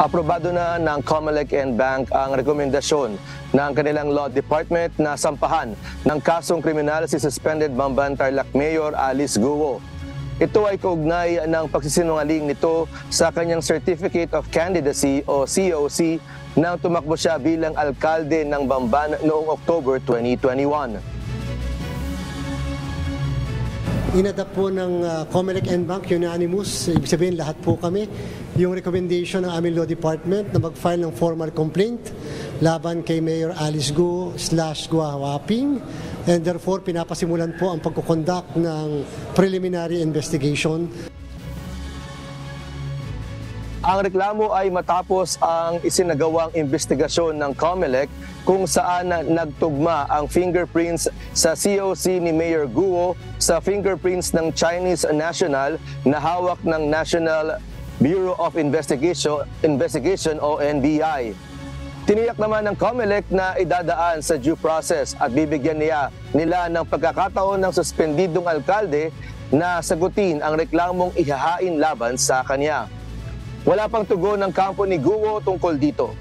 Aprobado na ng COMELEC and Bank ang rekomendasyon ng kanilang Law Department na sampahan ng kasong kriminal si suspended Bamban Tarlac Mayor Alice Guo. Ito ay kaugnay ng pagsisinungaling nito sa kanyang Certificate of Candidacy o COC nang tumakbo siya bilang alkalde ng Bamban noong October 2021. Inadapt po ng COMELEC and Bank, unanimous, ibig sabihin lahat po kami, yung recommendation ng aming Law Department na mag-file ng formal complaint laban kay Mayor Alice Guo / Gua Waping, and therefore pinapasimulan po ang pagkukonduct ng preliminary investigation. Ang reklamo ay matapos ang isinagawang investigasyon ng COMELEC kung saan nagtugma ang fingerprints sa COC ni Mayor Guo sa fingerprints ng Chinese national na hawak ng National Bureau of Investigation o NBI. Tiniyak naman ng COMELEC na idadaan sa due process at bibigyan nila ng pagkakataon ng suspendidong alkalde na sagutin ang reklamong ihahain laban sa kanya. Wala pang tugon ng kampo ni Guo tungkol dito.